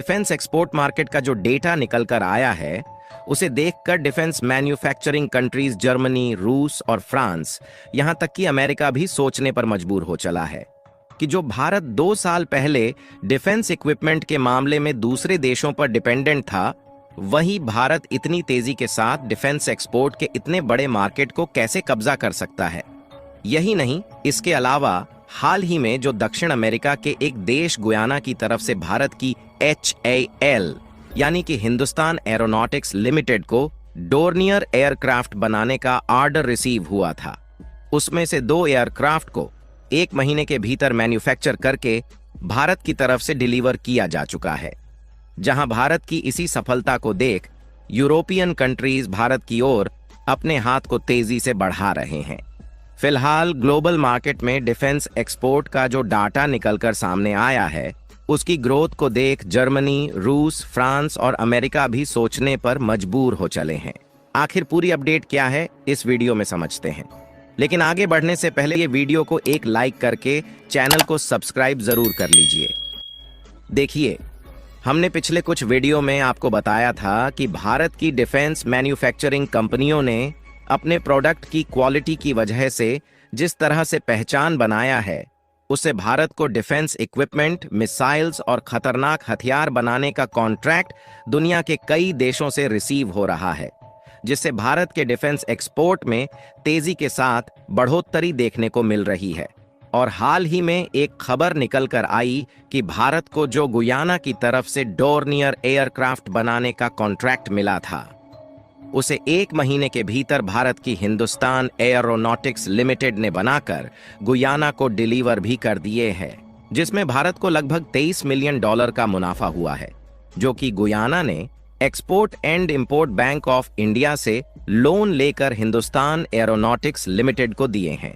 Defence export market का जो data निकल कर आया है, उसे देखकर डिफेंस मैन्युफैक्चरिंग कंट्रीज जर्मनी, रूस और फ्रांस, यहां तक कि अमेरिका भी सोचने पर मजबूर हो चला है कि जो भारत 2 साल पहले डिफेंस इक्विपमेंट के मामले में दूसरे देशों पर डिपेंडेंट था, वही भारत इतनी तेजी के साथ डिफेंस एक्सपोर्ट के इतने बड़े मार्केट को कैसे कब्जा कर सकता है। यही नहीं, इसके अलावा हाल ही में जो दक्षिण अमेरिका के एक देश गुयाना की तरफ से भारत की HAL यानी कि हिंदुस्तान एरोनॉटिक्स लिमिटेड को डोर्नियर एयरक्राफ्ट बनाने का ऑर्डर रिसीव हुआ था। उसमें से 2 एयरक्राफ्ट को 1 महीने के भीतर मैन्युफैक्चर करके भारत की तरफ से डिलीवर किया जा चुका है। जहां भारत की इसी सफलता को देख यूरोपियन कंट्रीज भारत की ओर अपने हाथ को तेजी से बढ़ा रहे हैं। फिलहाल ग्लोबल मार्केट में डिफेंस एक्सपोर्ट का जो डाटा निकलकर सामने आया है, उसकी ग्रोथ को देख जर्मनी, रूस, फ्रांस और अमेरिका भी सोचने पर मजबूर हो चले हैं। आखिर पूरी अपडेट क्या है, इस वीडियो में समझते हैं। लेकिन आगे बढ़ने से पहले ये वीडियो को एक लाइक करके चैनल को सब्सक्राइब जरूर कर लीजिए। देखिए, हमने पिछले कुछ वीडियो में आपको बताया था कि भारत की डिफेंस मैन्युफैक्चरिंग कंपनियों ने अपने प्रोडक्ट की क्वालिटी की वजह से जिस तरह से पहचान बनाया है, उससे भारत को डिफेंस इक्विपमेंट, मिसाइल्स और खतरनाक हथियार बनाने का कॉन्ट्रैक्ट दुनिया के कई देशों से रिसीव हो रहा है, जिससे भारत के डिफेंस एक्सपोर्ट में तेजी के साथ बढ़ोतरी देखने को मिल रही है। और हाल ही में एक खबर निकल कर आई कि भारत को जो गुयाना की तरफ से डोर्नियर एयरक्राफ्ट बनाने का कॉन्ट्रैक्ट मिला था, उसे 1 महीने के भीतर भारत की हिंदुस्तान एरोनॉटिक्स लिमिटेड ने बनाकर गुयाना को डिलीवर भी कर दिए हैं, जिसमें भारत को लगभग $23 मिलियन का मुनाफा हुआ है, जो कि गुयाना ने export and import bank of India से लोन लेकर हिंदुस्तान एरोनॉटिक्स लिमिटेड को दिए हैं।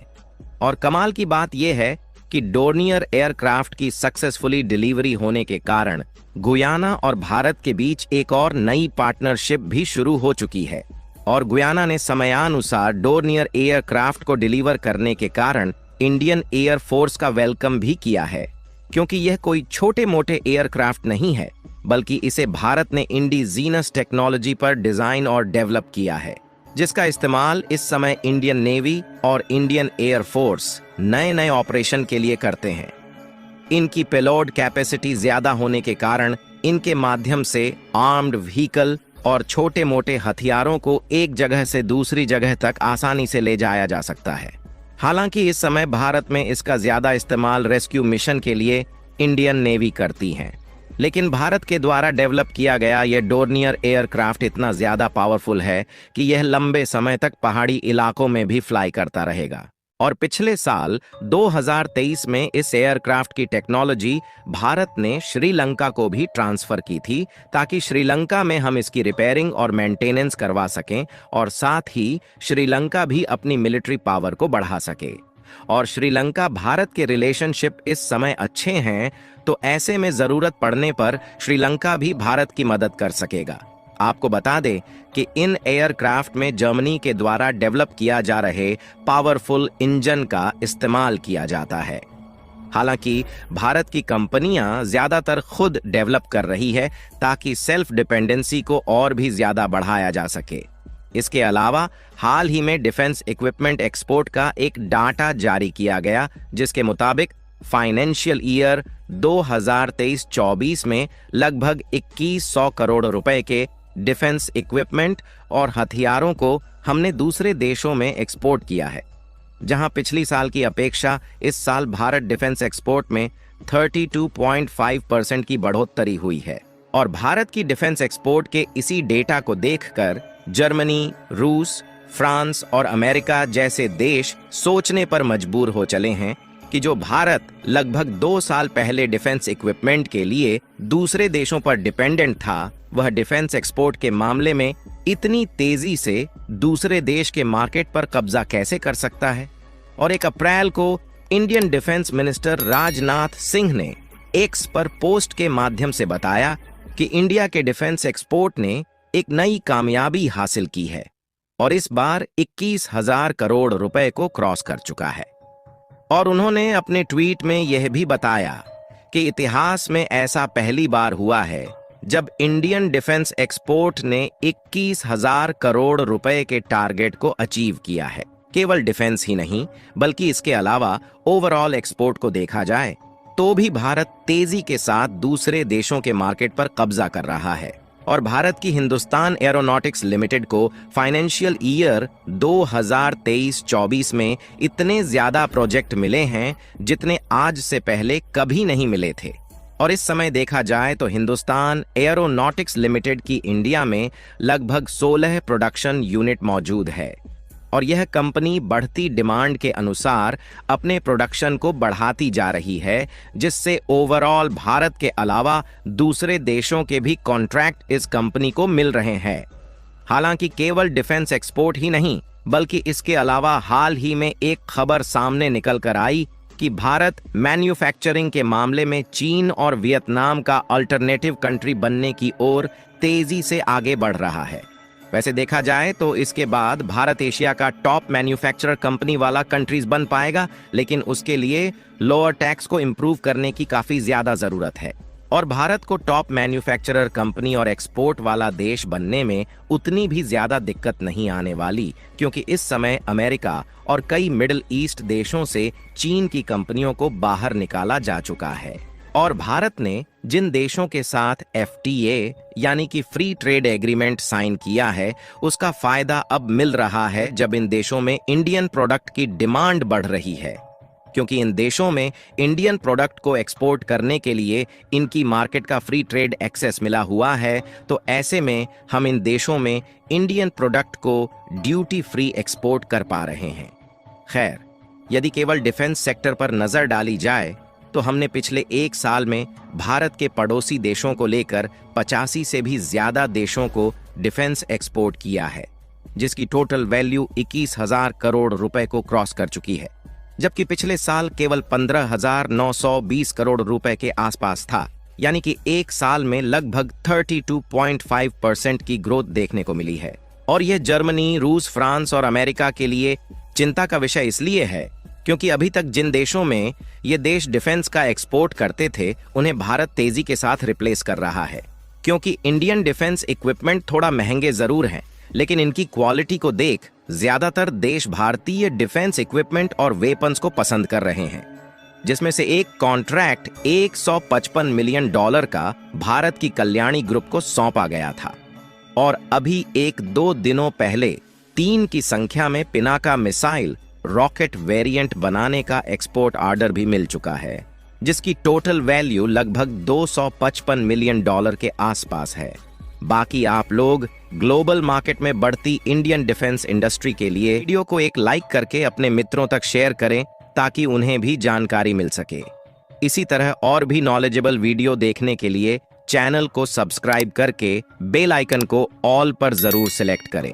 और कमाल की बात यह है कि डोर्नियर एयरक्राफ्ट की सक्सेसफुली डिलीवरी होने के कारण गुयाना और भारत के बीच एक और नई पार्टनरशिप भी शुरू हो चुकी है। और गुयाना ने समयानुसार डोर्नियर एयरक्राफ्ट को डिलीवर करने के कारण इंडियन एयर फोर्स का वेलकम भी किया है, क्योंकि यह कोई छोटे मोटे एयरक्राफ्ट नहीं है, बल्कि इसे भारत ने इंडिजीनस टेक्नोलॉजी पर डिजाइन और डेवलप किया है, जिसका इस्तेमाल इस समय इंडियन नेवी और इंडियन एयर फोर्स नए नए ऑपरेशन के लिए करते हैं। इनकी पेलोड कैपेसिटी ज्यादा होने के कारण इनके माध्यम से आर्म्ड व्हीकल और छोटे मोटे हथियारों को एक जगह से दूसरी जगह तक आसानी से ले जाया जा सकता है। हालांकि इस समय भारत में इसका ज्यादा इस्तेमाल रेस्क्यू मिशन के लिए इंडियन नेवी करती है, लेकिन भारत के द्वारा डेवलप किया गया यह डोर्नियर एयरक्राफ्ट इतना ज्यादा पावरफुल है कि यह लंबे समय तक पहाड़ी इलाकों में भी फ्लाई करता रहेगा। और पिछले साल 2023 में इस एयरक्राफ्ट की टेक्नोलॉजी भारत ने श्रीलंका को भी ट्रांसफर की थी, ताकि श्रीलंका में हम इसकी रिपेयरिंग और मेंटेनेंस करवा सकें और साथ ही श्रीलंका भी अपनी मिलिट्री पावर को बढ़ा सके। और श्रीलंका भारत के रिलेशनशिप इस समय अच्छे हैं, तो ऐसे में जरूरत पड़ने पर श्रीलंका भी भारत की मदद कर सकेगा। आपको बता दें कि इन एयरक्राफ्ट में जर्मनी के द्वारा डेवलप किया जा रहे पावरफुल इंजन का इस्तेमाल किया जाता है। हालांकि भारत की कंपनियां ज्यादातर खुद डेवलप कर रही है, ताकि सेल्फ डिपेंडेंसी को और भी ज्यादा बढ़ाया जा सके। इसके अलावा हाल ही में डिफेंस इक्विपमेंट एक्सपोर्ट का एक डाटा जारी किया गया, जिसके मुताबिक फाइनेंशियल ईयर 2023-24 में लगभग 2100 करोड़ रुपए के डिफेंस इक्विपमेंट और हथियारों को हमने दूसरे देशों में एक्सपोर्ट किया है, जहां पिछली साल की अपेक्षा इस साल भारत डिफेंस एक्सपोर्ट में 32.5% की बढ़ोतरी हुई है। और भारत की डिफेंस एक्सपोर्ट के इसी डेटा को देखकर जर्मनी, रूस, फ्रांस और अमेरिका जैसे देश सोचने पर मजबूर हो चले हैं कि जो भारत लगभग 2 साल पहले डिफेंस इक्विपमेंट के लिए दूसरे देशों पर डिपेंडेंट था, वह डिफेंस एक्सपोर्ट के मामले में इतनी तेजी से दूसरे देश के मार्केट पर कब्जा कैसे कर सकता है। और 1 अप्रैल को Indian defence minister Rajnath Singh ने एक्स पर पोस्ट के माध्यम से बताया कि इंडिया के डिफेंस एक्सपोर्ट ने एक नई कामयाबी हासिल की है और इस बार 21,000 करोड़ रुपए को क्रॉस कर चुका है। और उन्होंने अपने ट्वीट में यह भी बताया कि इतिहास में ऐसा पहली बार हुआ है जब इंडियन डिफेंस एक्सपोर्ट ने 21,000 करोड़ रुपए के टारगेट को अचीव किया है। केवल डिफेंस ही नहीं बल्कि इसके अलावा ओवरऑल एक्सपोर्ट को देखा जाए तो भी भारत तेजी के साथ दूसरे देशों के मार्केट पर कब्जा कर रहा है और भारत की हिंदुस्तान एरोनॉटिक्स लिमिटेड को फाइनेंशियल ईयर 2023-24 में इतने ज्यादा प्रोजेक्ट मिले हैं जितने आज से पहले कभी नहीं मिले थे। और इस समय देखा जाए तो हिंदुस्तान एरोनॉटिक्स लिमिटेड की इंडिया में लगभग 16 प्रोडक्शन यूनिट मौजूद है और यह कंपनी बढ़ती डिमांड के अनुसार अपने प्रोडक्शन को बढ़ाती जा रही है, जिससे ओवरऑल भारत के अलावा दूसरे देशों के भी कॉन्ट्रैक्ट इस कंपनी को मिल रहे हैं। हालांकि केवल डिफेंस एक्सपोर्ट ही नहीं बल्कि इसके अलावा हाल ही में एक खबर सामने निकल कर आई कि भारत मैन्युफैक्चरिंग के मामले में चीन और वियतनाम का अल्टरनेटिव कंट्री बनने की ओर तेजी से आगे बढ़ रहा है। वैसे देखा जाए तो इसके बाद भारत एशिया का टॉप मैन्युफैक्चरर कंपनी वाला कंट्रीज बन पाएगा, लेकिन उसके लिए लोअर टैक्स को इंप्रूव करने की काफी ज्यादा जरूरत है और भारत को टॉप मैन्युफैक्चरर कंपनी और एक्सपोर्ट वाला देश बनने में उतनी भी ज्यादा दिक्कत नहीं आने वाली, क्योंकि इस समय अमेरिका और कई मिडिल ईस्ट देशों से चीन की कंपनियों को बाहर निकाला जा चुका है। और भारत ने जिन देशों के साथ FTA यानी कि फ्री ट्रेड एग्रीमेंट साइन किया है उसका फायदा अब मिल रहा है जब इन देशों में इंडियन प्रोडक्ट की डिमांड बढ़ रही है, क्योंकि इन देशों में इंडियन प्रोडक्ट को एक्सपोर्ट करने के लिए इनकी मार्केट का फ्री ट्रेड एक्सेस मिला हुआ है। तो ऐसे में हम इन देशों में इंडियन प्रोडक्ट को ड्यूटी फ्री एक्सपोर्ट कर पा रहे हैं। खैर, यदि केवल डिफेंस सेक्टर पर नजर डाली जाए तो हमने पिछले एक साल में भारत के पड़ोसी देशों को लेकर 85 से भी ज्यादा देशों को डिफेंस एक्सपोर्ट किया है, जिसकी टोटल वैल्यू 21,000 करोड़ रुपए को क्रॉस कर चुकी है, जबकि पिछले साल केवल 15,920 करोड़ रुपए के आसपास था। यानी कि एक साल में लगभग 32.5% की ग्रोथ देखने को मिली है। और यह जर्मनी, रूस, फ्रांस और अमेरिका के लिए चिंता का विषय इसलिए है क्योंकि अभी तक जिन देशों में ये देश डिफेंस का एक्सपोर्ट करते थे उन्हें भारत तेजी के साथ रिप्लेस कर रहा है, क्योंकि इंडियन डिफेंस इक्विपमेंट थोड़ा महंगे जरूर हैं, लेकिन इनकी क्वालिटी को देख ज्यादातर देश भारतीय डिफेंस इक्विपमेंट और वेपन्स को पसंद कर रहे हैं, जिसमें से एक कॉन्ट्रैक्ट $155 मिलियन का भारत की कल्याणी ग्रुप को सौंपा गया था। और अभी 1-2 दिनों पहले 3 की संख्या में पिनाका मिसाइल रॉकेट वेरिएंट बनाने का एक्सपोर्ट ऑर्डर भी मिल चुका है, जिसकी टोटल वैल्यू लगभग $255 मिलियन के आसपास है। बाकी आप लोग ग्लोबल मार्केट में बढ़ती इंडियन डिफेंस इंडस्ट्री के लिए वीडियो को एक लाइक करके अपने मित्रों तक शेयर करें ताकि उन्हें भी जानकारी मिल सके। इसी तरह और भी नॉलेजेबल वीडियो देखने के लिए चैनल को सब्सक्राइब करके बेल आइकन को ऑल पर जरूर सिलेक्ट करें।